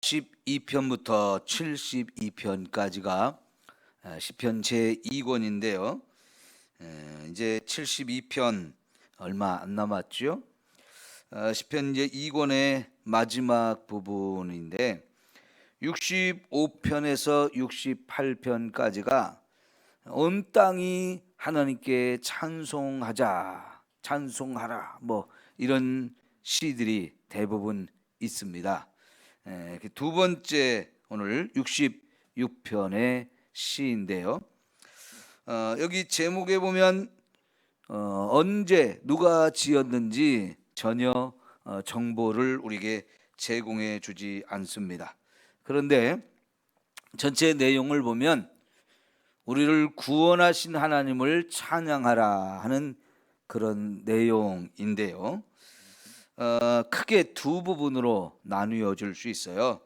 12편부터 72편까지가 시편 제2권인데요. 이제 72편 얼마 안 남았죠. 시편 제2권의 마지막 부분인데 65편에서 68편까지가 온 땅이 하나님께 찬송하라 뭐 이런 시들이 대부분 있습니다. 두 번째 오늘 66편의 시인데요. 여기 제목에 보면 언제 누가 지었는지 전혀 정보를 우리에게 제공해 주지 않습니다. 그런데 전체 내용을 보면 우리를 구원하신 하나님을 찬양하라 하는 그런 내용인데요. 크게 두 부분으로 나누어 줄 수 있어요.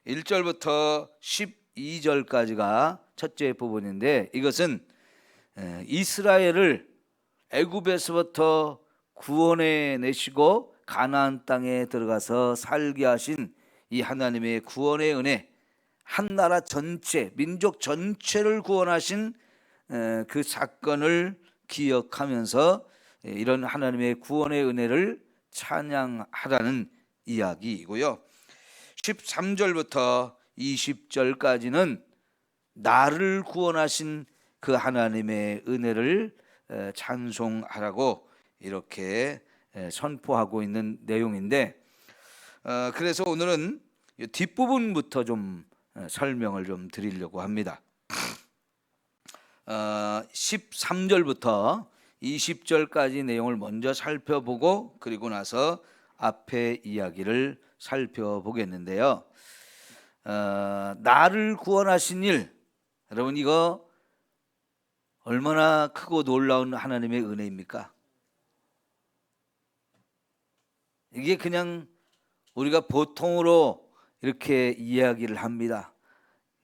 1절부터 12절까지가 첫째 부분인데, 이것은 이스라엘을 애굽에서부터 구원해 내시고 가나안 땅에 들어가서 살게 하신 이 하나님의 구원의 은혜, 한 나라 전체, 민족 전체를 구원하신 그 사건을 기억하면서 이런 하나님의 구원의 은혜를 찬양하라는 이야기이고요. 13절부터 20절까지는 나를 구원하신 그 하나님의 은혜를 찬송하라고 이렇게 선포하고 있는 내용인데, 그래서 오늘은 뒷부분부터 좀 설명을 좀 드리려고 합니다. 13절부터 20절까지 내용을 먼저 살펴보고 그리고 나서 앞에 이야기를 살펴보겠는데요. 나를 구원하신 일, 여러분 이거 얼마나 크고 놀라운 하나님의 은혜입니까? 이게 그냥 우리가 보통으로 이렇게 이야기를 합니다.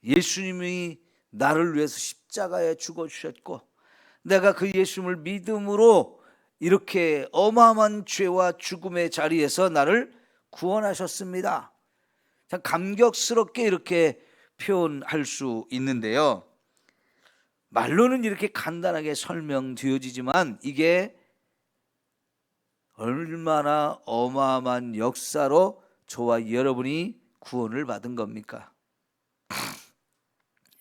예수님이 나를 위해서 십자가에 죽어주셨고 내가 그 예수님을 믿음으로 이렇게 어마어마한 죄와 죽음의 자리에서 나를 구원하셨습니다. 참 감격스럽게 이렇게 표현할 수 있는데요. 말로는 이렇게 간단하게 설명되어지지만 이게 얼마나 어마어마한 역사로 저와 여러분이 구원을 받은 겁니까?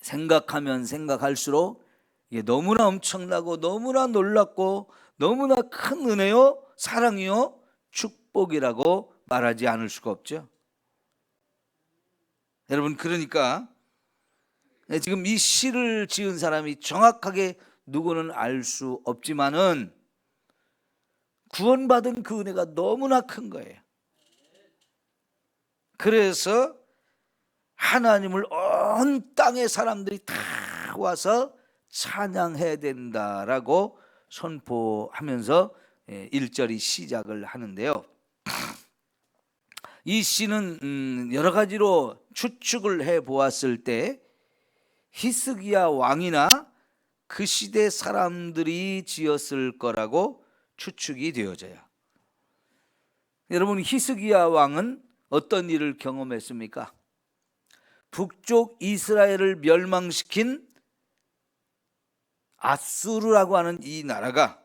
생각하면 생각할수록 이게 너무나 엄청나고 너무나 놀랍고 너무나 큰 은혜요, 사랑이요, 축복이라고 말하지 않을 수가 없죠. 여러분, 그러니까 지금 이 시를 지은 사람이 정확하게 누구는 알 수 없지만은 구원받은 그 은혜가 너무나 큰 거예요. 그래서 하나님을 온 땅의 사람들이 다 와서 찬양해야 된다라고 선포하면서 1절이 시작을 하는데요. 이 시는 여러 가지로 추측을 해보았을 때 히스기야 왕이나 그 시대 사람들이 지었을 거라고 추측이 되어져요. 여러분, 히스기야 왕은 어떤 일을 경험했습니까? 북쪽 이스라엘을 멸망시킨 아수르라고 하는 이 나라가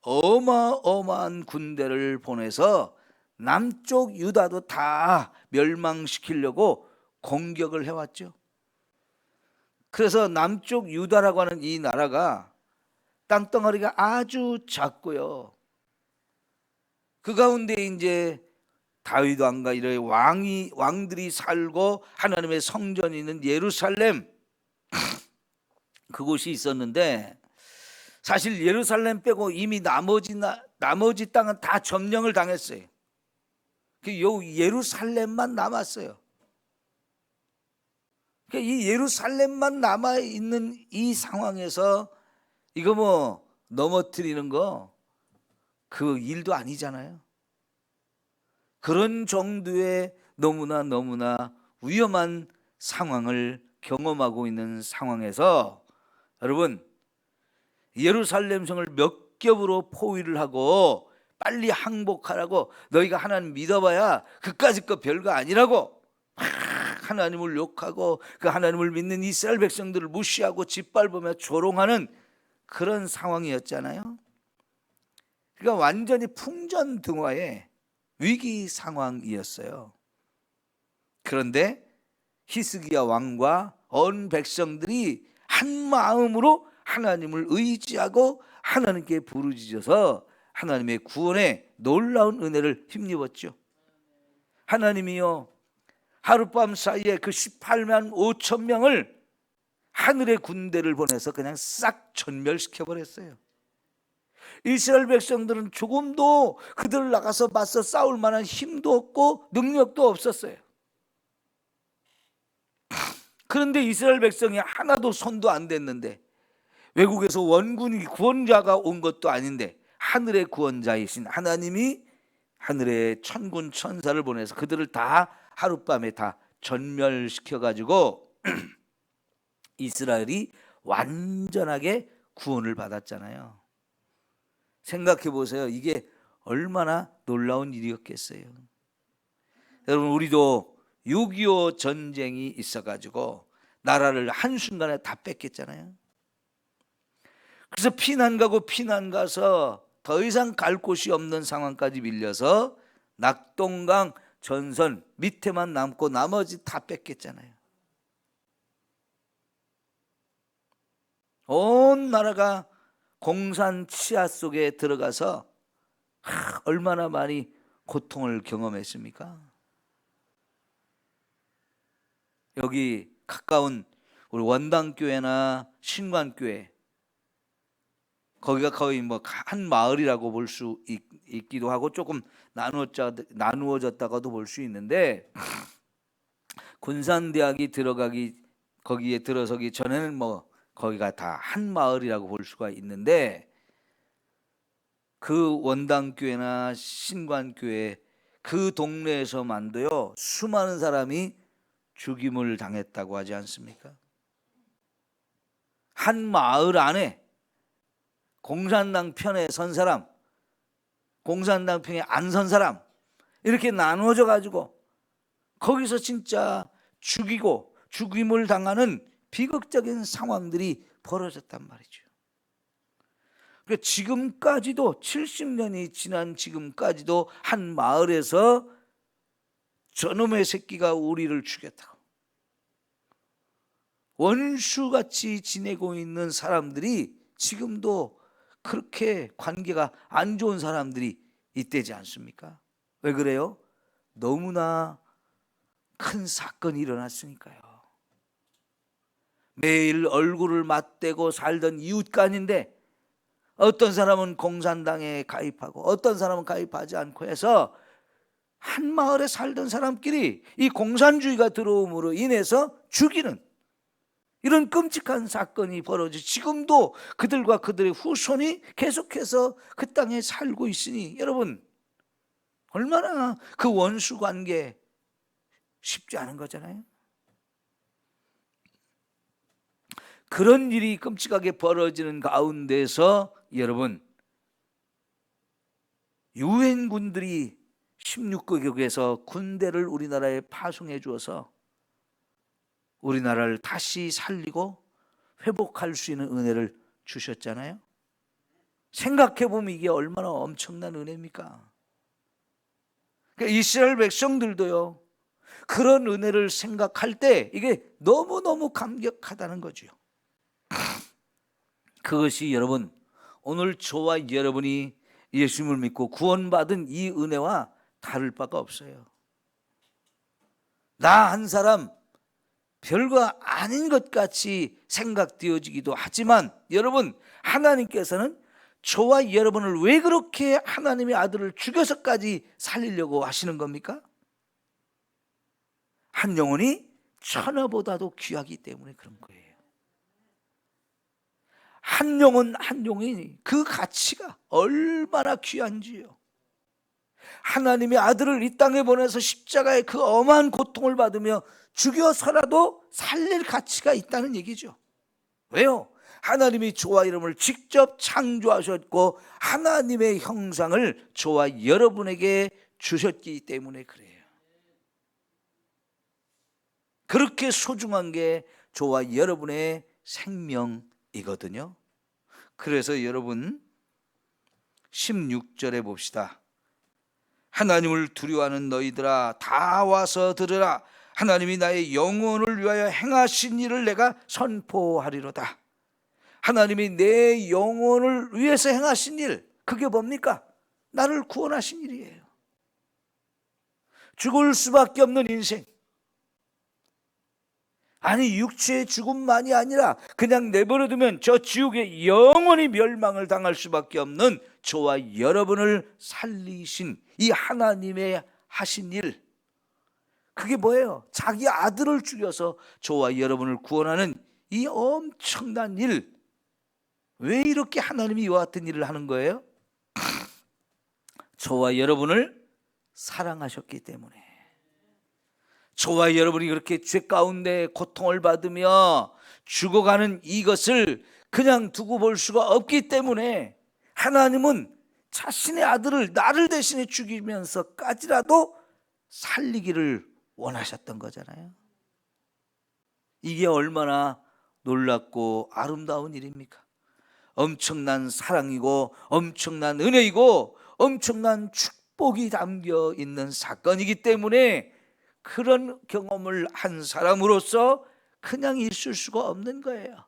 어마어마한 군대를 보내서 남쪽 유다도 다 멸망시키려고 공격을 해왔죠. 그래서 남쪽 유다라고 하는 이 나라가 땅덩어리가 아주 작고요. 그 가운데 이제 다윗 왕과 이런 왕들이 살고 하나님의 성전이 있는 예루살렘, 그곳이 있었는데 사실 예루살렘 빼고 이미 나머지 땅은 다 점령을 당했어요. 예루살렘만 남았어요. 이 예루살렘만 남아 있는 이 상황에서 이거 뭐 넘어뜨리는 거 그 일도 아니잖아요. 그런 정도의 너무나 위험한 상황을 경험하고 있는 상황에서 여러분, 예루살렘 성을 몇 겹으로 포위를 하고 빨리 항복하라고, 너희가 하나님 믿어봐야 그까짓 거 별거 아니라고 막 하나님을 욕하고 그 하나님을 믿는 이스라엘 백성들을 무시하고 짓밟으며 조롱하는 그런 상황이었잖아요. 그러니까 완전히 풍전등화의 위기 상황이었어요. 그런데 히스기야 왕과 온 백성들이 한 마음으로 하나님을 의지하고 하나님께 부르짖어서 하나님의 구원의 놀라운 은혜를 힘입었죠. 하나님이요, 하룻밤 사이에 그 18만 5천 명을 하늘의 군대를 보내서 그냥 싹 전멸시켜 버렸어요. 이스라엘 백성들은 조금도 그들을 나가서 맞서 싸울 만한 힘도 없고 능력도 없었어요. 그런데 이스라엘 백성이 하나도 손도 안 댔는데, 외국에서 원군이 구원자가 온 것도 아닌데 하늘의 구원자이신 하나님이 하늘의 천군 천사를 보내서 그들을 다 하룻밤에 다 전멸시켜 가지고 이스라엘이 완전하게 구원을 받았잖아요. 생각해 보세요. 이게 얼마나 놀라운 일이었겠어요. 여러분, 우리도 6.25 전쟁이 있어가지고 나라를 한순간에 다 뺏겼잖아요. 그래서 피난 가고 피난 가서 더 이상 갈 곳이 없는 상황까지 밀려서 낙동강 전선 밑에만 남고 나머지 다 뺏겼잖아요. 온 나라가 공산 치하 속에 들어가서 얼마나 많이 고통을 경험했습니까? 여기 가까운 우리 원당교회나 신관교회, 거기가 거의 뭐 한 마을이라고 볼 수 있기도 하고 조금 나누어졌다가도 볼 수 있는데, 군산대학이 거기에 들어서기 전에는 뭐 거기가 다 한 마을이라고 볼 수가 있는데, 그 원당교회나 신관교회 그 동네에서만도요 수많은 사람이 죽임을 당했다고 하지 않습니까? 한 마을 안에 공산당 편에 선 사람, 공산당 편에 안 선 사람, 이렇게 나누어져 가지고 거기서 진짜 죽임을 당하는 비극적인 상황들이 벌어졌단 말이죠. 그러니까 지금까지도 70년이 지난 지금까지도 한 마을에서 저놈의 새끼가 우리를 죽였다고 원수같이 지내고 있는 사람들이 지금도 그렇게 관계가 안 좋은 사람들이 있대지 않습니까? 왜 그래요? 너무나 큰 사건이 일어났으니까요. 매일 얼굴을 맞대고 살던 이웃간인데 어떤 사람은 공산당에 가입하고 어떤 사람은 가입하지 않고 해서 한 마을에 살던 사람끼리 이 공산주의가 들어옴으로 인해서 죽이는 이런 끔찍한 사건이 벌어지, 지금도 그들과 그들의 후손이 계속해서 그 땅에 살고 있으니 여러분, 얼마나 그 원수 관계 쉽지 않은 거잖아요. 그런 일이 끔찍하게 벌어지는 가운데서 여러분, 유엔군들이 16개국에서 군대를 우리나라에 파송해 주어서 우리나라를 다시 살리고 회복할 수 있는 은혜를 주셨잖아요. 생각해 보면 이게 얼마나 엄청난 은혜입니까? 그러니까 이스라엘 백성들도요, 그런 은혜를 생각할 때 이게 너무너무 감격하다는 거죠. 그것이 여러분, 오늘 저와 여러분이 예수님을 믿고 구원받은 이 은혜와 다를 바가 없어요. 나 한 사람 별거 아닌 것 같이 생각되어지기도 하지만 여러분, 하나님께서는 저와 여러분을 왜 그렇게 하나님의 아들을 죽여서까지 살리려고 하시는 겁니까? 한 영혼이 천하보다도 귀하기 때문에 그런 거예요. 한 영혼 한 영혼이 그 가치가 얼마나 귀한지요. 하나님의 아들을 이 땅에 보내서 십자가의 그 엄한 고통을 받으며 죽여서라도 살릴 가치가 있다는 얘기죠. 왜요? 하나님이 저와 이름을 직접 창조하셨고 하나님의 형상을 저와 여러분에게 주셨기 때문에 그래요. 그렇게 소중한 게 저와 여러분의 생명이거든요. 그래서 여러분 16절에 봅시다. 하나님을 두려워하는 너희들아 다 와서 들으라. 하나님이 나의 영혼을 위하여 행하신 일을 내가 선포하리로다. 하나님이 내 영혼을 위해서 행하신 일, 그게 뭡니까? 나를 구원하신 일이에요. 죽을 수밖에 없는 인생, 아니 육체의 죽음만이 아니라 그냥 내버려두면 저 지옥에 영원히 멸망을 당할 수밖에 없는 저와 여러분을 살리신 이 하나님의 하신 일, 그게 뭐예요? 자기 아들을 죽여서 저와 여러분을 구원하는 이 엄청난 일. 왜 이렇게 하나님이 이와 같은 일을 하는 거예요? 저와 여러분을 사랑하셨기 때문에. 저와 여러분이 그렇게 죄 가운데 고통을 받으며 죽어가는 이것을 그냥 두고 볼 수가 없기 때문에 하나님은 자신의 아들을 나를 대신해 죽이면서까지라도 살리기를 원하셨던 거잖아요. 이게 얼마나 놀랍고 아름다운 일입니까? 엄청난 사랑이고 엄청난 은혜이고 엄청난 축복이 담겨 있는 사건이기 때문에 그런 경험을 한 사람으로서 그냥 있을 수가 없는 거예요.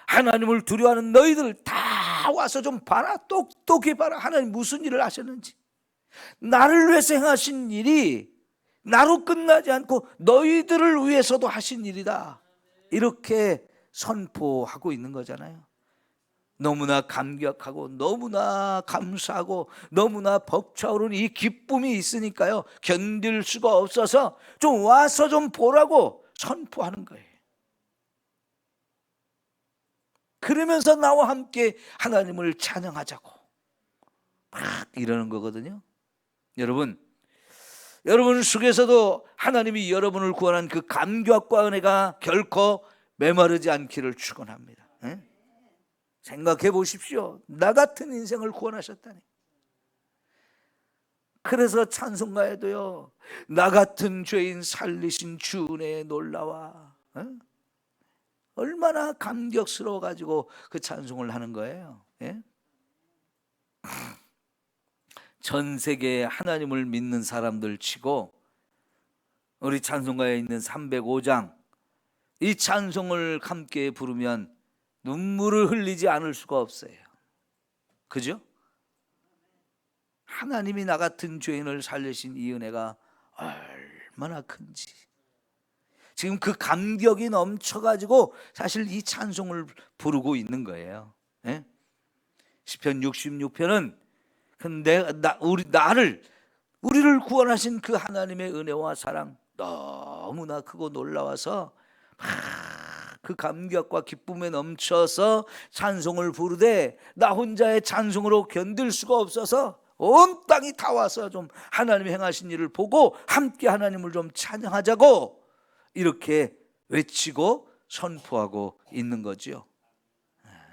하나님을 두려워하는 너희들 다 와서 좀 봐라. 똑똑히 봐라. 하나님 무슨 일을 하셨는지. 나를 위해서 행하신 일이 나로 끝나지 않고 너희들을 위해서도 하신 일이다. 이렇게 선포하고 있는 거잖아요. 너무나 감격하고 너무나 감사하고 너무나 벅차오르는 이 기쁨이 있으니까요, 견딜 수가 없어서 좀 와서 좀 보라고 선포하는 거예요. 그러면서 나와 함께 하나님을 찬양하자고 막 이러는 거거든요. 여러분 속에서도 하나님이 여러분을 구원한 그 감격과 은혜가 결코 메마르지 않기를 축원합니다. 생각해 보십시오. 나 같은 인생을 구원하셨다니. 그래서 찬송가에도요, 나 같은 죄인 살리신 주 은혜에 놀라와. 얼마나 감격스러워 가지고 그 찬송을 하는 거예요. 전 세계에 하나님을 믿는 사람들 치고 우리 찬송가에 있는 305장 이 찬송을 함께 부르면 눈물을 흘리지 않을 수가 없어요. 그죠? 하나님이 나 같은 죄인을 살리신 이 은혜가 얼마나 큰지. 지금 그 감격이 넘쳐가지고 사실 이 찬송을 부르고 있는 거예요. 시편 66편은 우리를 구원하신 그 하나님의 은혜와 사랑 너무나 크고 놀라워서 그 감격과 기쁨에 넘쳐서 찬송을 부르되 나 혼자의 찬송으로 견딜 수가 없어서 온 땅이 다 와서 좀 하나님이 행하신 일을 보고 함께 하나님을 좀 찬양하자고 이렇게 외치고 선포하고 있는 거죠.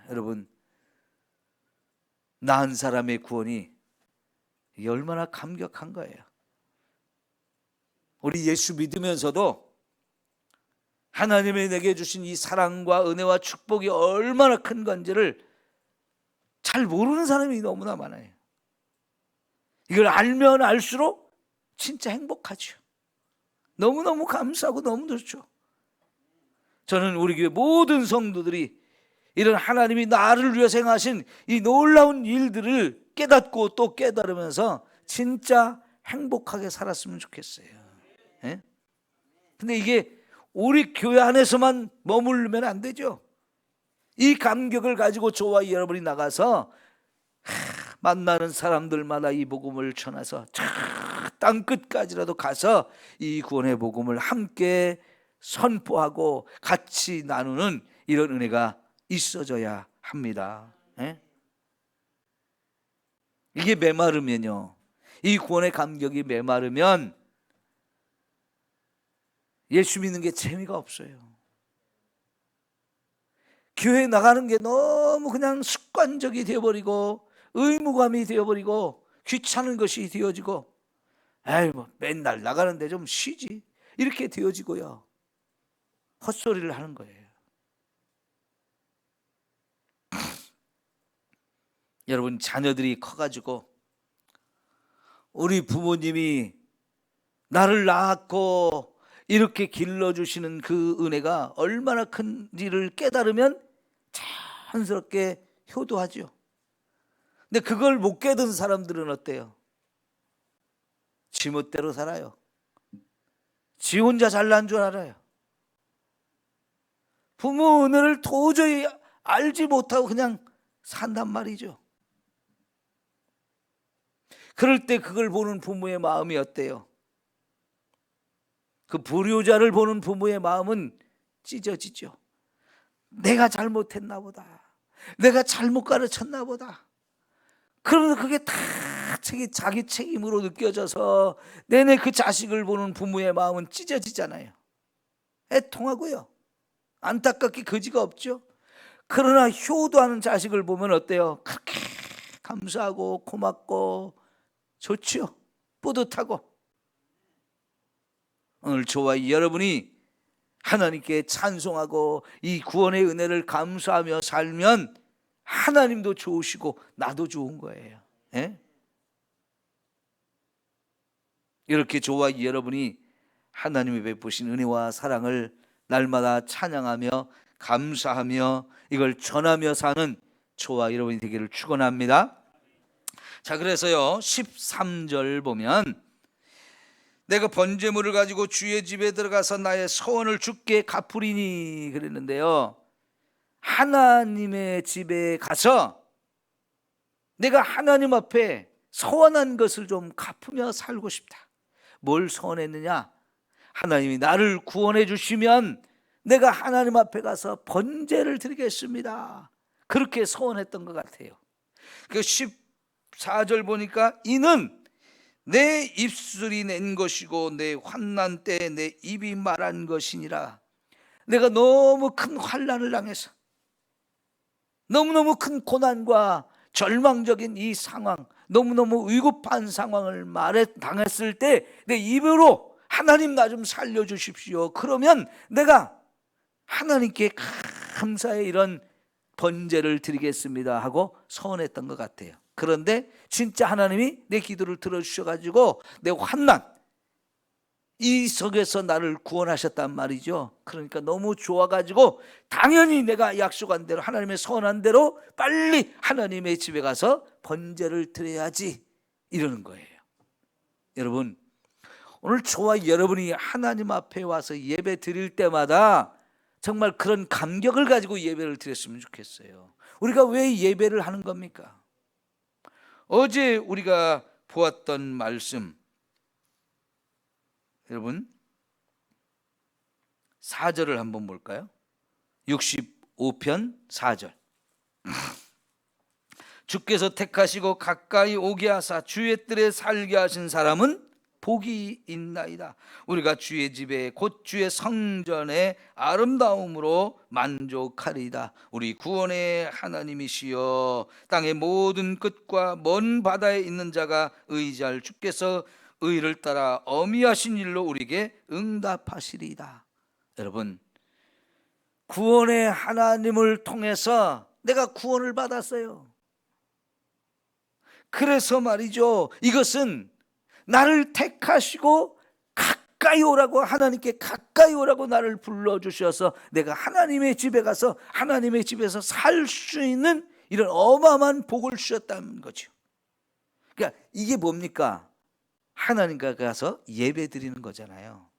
여러분, 나 한 사람의 구원이 얼마나 감격한 거예요. 우리 예수 믿으면서도 하나님이 내게 주신 이 사랑과 은혜와 축복이 얼마나 큰 건지를 잘 모르는 사람이 너무나 많아요. 이걸 알면 알수록 진짜 행복하죠. 너무너무 감사하고 너무 좋죠. 저는 우리 교회 모든 성도들이 이런 하나님이 나를 위해서 행하신 이 놀라운 일들을 깨닫고 또 깨달으면서 진짜 행복하게 살았으면 좋겠어요. 근데 이게 우리 교회 안에서만 머무르면 안 되죠. 이 감격을 가지고 저와 여러분이 나가서 만나는 사람들마다 이 복음을 전해서 땅 끝까지라도 가서 이 구원의 복음을 함께 선포하고 같이 나누는 이런 은혜가 있어져야 합니다. 이게 메마르면요, 이 구원의 감격이 메마르면 예수 믿는 게 재미가 없어요. 교회 나가는 게 너무 그냥 습관적이 되어버리고 의무감이 되어버리고 귀찮은 것이 되어지고 맨날 나가는데 좀 쉬지 이렇게 되어지고요. 헛소리를 하는 거예요. 여러분, 자녀들이 커가지고 우리 부모님이 나를 낳았고 이렇게 길러주시는 그 은혜가 얼마나 큰지를 깨달으면 자연스럽게 효도하죠. 근데 그걸 못 깨닫는 사람들은 어때요? 지멋대로 살아요. 지 혼자 잘난 줄 알아요. 부모 은혜를 도저히 알지 못하고 그냥 산단 말이죠. 그럴 때 그걸 보는 부모의 마음이 어때요? 그 불효자를 보는 부모의 마음은 찢어지죠. 내가 잘못했나 보다. 내가 잘못 가르쳤나 보다. 그러면서 그게 다 자기 책임으로 느껴져서 내내 그 자식을 보는 부모의 마음은 찢어지잖아요. 애통하고요. 안타깝게 거지가 없죠. 그러나 효도하는 자식을 보면 어때요? 그렇게 감사하고 고맙고 좋죠. 뿌듯하고. 오늘 저와 여러분이 하나님께 찬송하고 이 구원의 은혜를 감사하며 살면 하나님도 좋으시고 나도 좋은 거예요. 예? 이렇게 저와 여러분이 하나님이 베푸신 은혜와 사랑을 날마다 찬양하며 감사하며 이걸 전하며 사는 저와 여러분이 되기를 축원합니다. 자, 그래서요 13절 보면 내가 번제물을 가지고 주의 집에 들어가서 나의 소원을 주께 갚으리니 그랬는데요, 하나님의 집에 가서 내가 하나님 앞에 소원한 것을 좀 갚으며 살고 싶다. 뭘 소원했느냐? 하나님이 나를 구원해 주시면 내가 하나님 앞에 가서 번제를 드리겠습니다. 그렇게 소원했던 것 같아요. 그 14절 보니까 이는 내 입술이 낸 것이고 내 환난 때에 내 입이 말한 것이니라. 내가 너무 큰 환난을 당해서 너무너무 큰 고난과 절망적인 이 상황, 너무너무 위급한 상황을 당했을 때 내 입으로 하나님 나 좀 살려주십시오. 그러면 내가 하나님께 감사의 이런 번제를 드리겠습니다 하고 서원했던 것 같아요. 그런데 진짜 하나님이 내 기도를 들어주셔가지고 내 환난 이 속에서 나를 구원하셨단 말이죠. 그러니까 너무 좋아가지고 당연히 내가 약속한 대로 하나님의 서원한 대로 빨리 하나님의 집에 가서 번제를 드려야지 이러는 거예요. 여러분, 오늘 저와 여러분이 하나님 앞에 와서 예배 드릴 때마다 정말 그런 감격을 가지고 예배를 드렸으면 좋겠어요. 우리가 왜 예배를 하는 겁니까? 어제 우리가 보았던 말씀, 여러분 4절을 한번 볼까요? 65편 4절. 주께서 택하시고 가까이 오게 하사 주의 뜰에 살게 하신 사람은 복이 있나이다. 우리가 주의 집에 곧 주의 성전의 아름다움으로 만족하리이다. 우리 구원의 하나님이시여 땅의 모든 끝과 먼 바다에 있는 자가 의지할 주께서 의를 따라 어미하신 일로 우리에게 응답하시리이다. 여러분, 구원의 하나님을 통해서 내가 구원을 받았어요. 그래서 말이죠, 이것은 나를 택하시고 가까이 오라고, 하나님께 가까이 오라고 나를 불러주셔서 내가 하나님의 집에 가서 하나님의 집에서 살 수 있는 이런 어마어마한 복을 주셨다는 거죠. 그러니까 이게 뭡니까? 하나님과 가서 예배 드리는 거잖아요.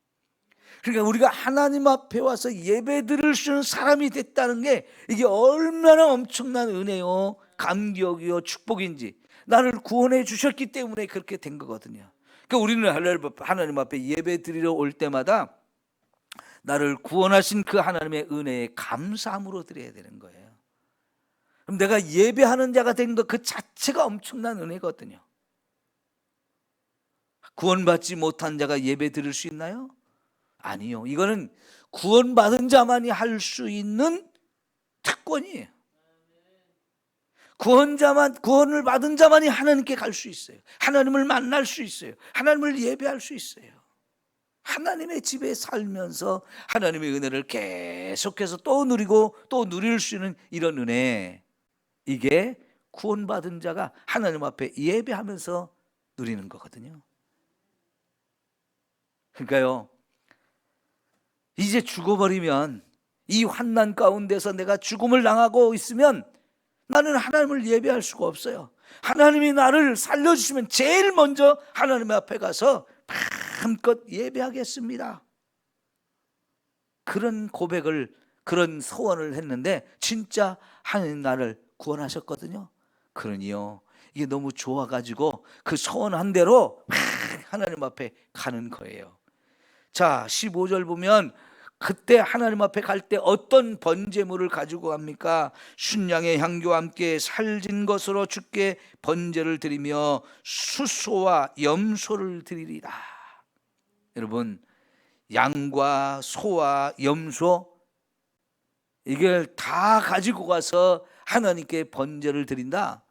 그러니까 우리가 하나님 앞에 와서 예배 드릴 수 있는 사람이 됐다는 게 이게 얼마나 엄청난 은혜요, 감격이요, 축복인지, 나를 구원해 주셨기 때문에 그렇게 된 거거든요. 그러니까 우리는 하나님 앞에 예배 드리러 올 때마다 나를 구원하신 그 하나님의 은혜에 감사함으로 드려야 되는 거예요. 그럼 내가 예배하는 자가 된 것 그 자체가 엄청난 은혜거든요. 구원받지 못한 자가 예배 드릴 수 있나요? 아니요. 이거는 구원받은 자만이 할 수 있는 특권이에요. 구원을 받은 자만이 하나님께 갈 수 있어요. 하나님을 만날 수 있어요. 하나님을 예배할 수 있어요. 하나님의 집에 살면서 하나님의 은혜를 계속해서 또 누리고 또 누릴 수 있는 이런 은혜, 이게 구원받은 자가 하나님 앞에 예배하면서 누리는 거거든요. 그러니까요, 이제 죽어버리면, 이 환난 가운데서 내가 죽음을 당하고 있으면 나는 하나님을 예배할 수가 없어요. 하나님이 나를 살려주시면 제일 먼저 하나님 앞에 가서 마음껏 예배하겠습니다. 그런 고백을, 그런 소원을 했는데 진짜 하나님 나를 구원하셨거든요. 그러니요, 이게 너무 좋아가지고 그 소원한 대로 하나님 앞에 가는 거예요. 자, 15절 보면 그때 하나님 앞에 갈 때 어떤 번제물을 가지고 갑니까? 순양의 향교와 함께 살진 것으로 주께 번제를 드리며 수소와 염소를 드리리라. 여러분, 양과 소와 염소, 이걸 다 가지고 가서 하나님께 번제를 드린다.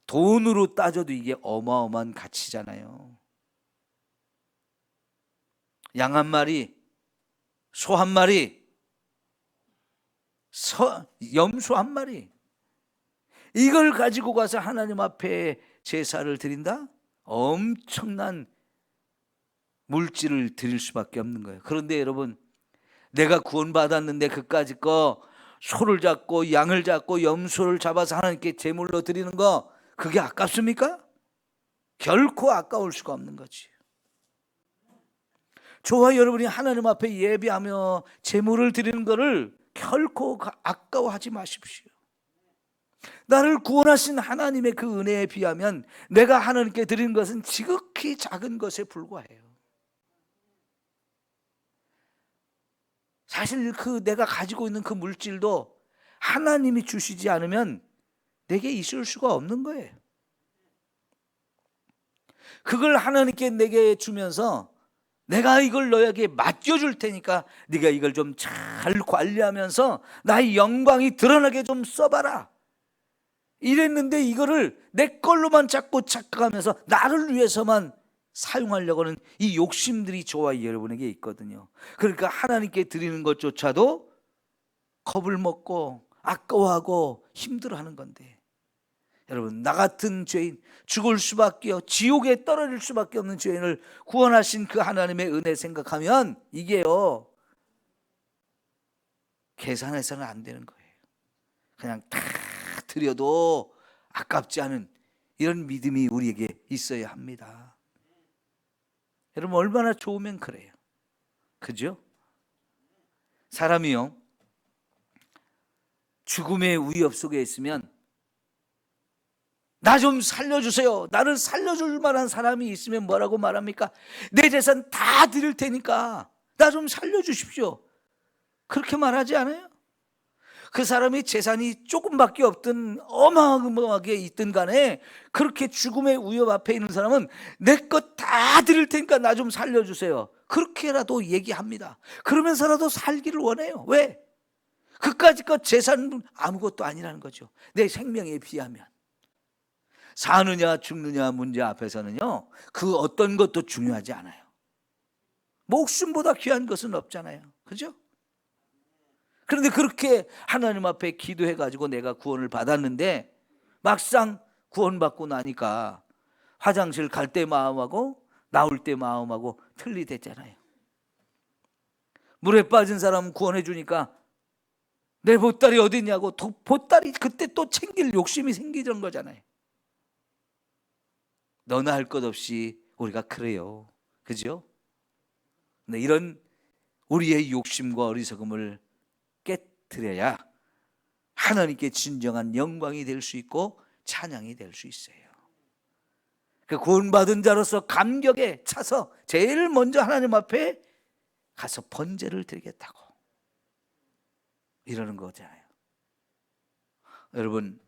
돈으로 따져도 이게 어마어마한 가치잖아요. 양 한 마리, 소 한 마리, 염소 한 마리, 이걸 가지고 가서 하나님 앞에 제사를 드린다? 엄청난 물질을 드릴 수밖에 없는 거예요. 그런데 여러분, 내가 구원받았는데 그까짓 거, 소를 잡고 양을 잡고 염소를 잡아서 하나님께 제물로 드리는 거, 그게 아깝습니까? 결코 아까울 수가 없는 거지. 저와 여러분이 하나님 앞에 예배하며 제물을 드리는 것을 결코 아까워하지 마십시오. 나를 구원하신 하나님의 그 은혜에 비하면 내가 하나님께 드리는 것은 지극히 작은 것에 불과해요. 사실 그 내가 가지고 있는 그 물질도 하나님이 주시지 않으면 내게 있을 수가 없는 거예요. 그걸 하나님께 내게 주면서 내가 이걸 너에게 맡겨줄 테니까 네가 이걸 좀 잘 관리하면서 나의 영광이 드러나게 좀 써봐라, 이랬는데 이거를 내 걸로만 자꾸 착각하면서 나를 위해서만 사용하려고 하는 이 욕심들이 저와 여러분에게 있거든요. 그러니까 하나님께 드리는 것조차도 겁을 먹고 아까워하고 힘들어하는 건데, 여러분, 나 같은 죄인, 죽을 수밖에, 지옥에 떨어질 수밖에 없는 죄인을 구원하신 그 하나님의 은혜 생각하면 이게요, 계산해서는 안 되는 거예요. 그냥 다 드려도 아깝지 않은 이런 믿음이 우리에게 있어야 합니다. 여러분, 얼마나 좋으면 그래요. 그죠? 사람이요, 죽음의 위협 속에 있으면 나 좀 살려주세요, 나를 살려줄 만한 사람이 있으면 뭐라고 말합니까? 내 재산 다 드릴 테니까 나 좀 살려주십시오, 그렇게 말하지 않아요? 그 사람이 재산이 조금밖에 없든 어마어마하게 있든 간에 그렇게 죽음의 위협 앞에 있는 사람은 내 것 다 드릴 테니까 나 좀 살려주세요, 그렇게라도 얘기합니다. 그러면서라도 살기를 원해요. 왜? 그까짓 것 재산은 아무것도 아니라는 거죠. 내 생명에 비하면. 사느냐 죽느냐 문제 앞에서는요, 그 어떤 것도 중요하지 않아요. 목숨보다 귀한 것은 없잖아요. 그죠? 그런데 그렇게 하나님 앞에 기도해가지고 내가 구원을 받았는데 막상 구원받고 나니까 화장실 갈 때 마음하고 나올 때 마음하고 틀리댔잖아요. 물에 빠진 사람 구원해 주니까 내 보따리 어디 있냐고 보따리 그때 또 챙길 욕심이 생기는 거잖아요. 너나 할 것 없이 우리가 그래요. 그죠? 네, 이런 우리의 욕심과 어리석음을 깨트려야 하나님께 진정한 영광이 될 수 있고 찬양이 될 수 있어요. 그 구원받은 자로서 감격에 차서 제일 먼저 하나님 앞에 가서 번제를 드리겠다고 이러는 거잖아요. 여러분,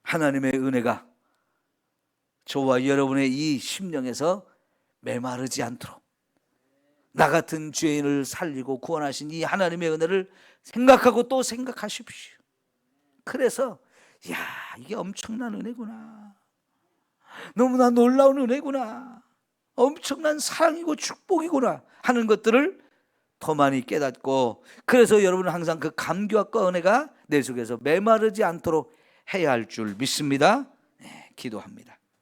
하나님의 은혜가 저와 여러분의 이 심령에서 메마르지 않도록 나 같은 죄인을 살리고 구원하신 이 하나님의 은혜를 생각하고 또 생각하십시오. 그래서 야, 이게 엄청난 은혜구나, 너무나 놀라운 은혜구나, 엄청난 사랑이고 축복이구나 하는 것들을 더 많이 깨닫고, 그래서 여러분은 항상 그 감격과 은혜가 내 속에서 메마르지 않도록 해야 할 줄 믿습니다. 네, 기도합니다.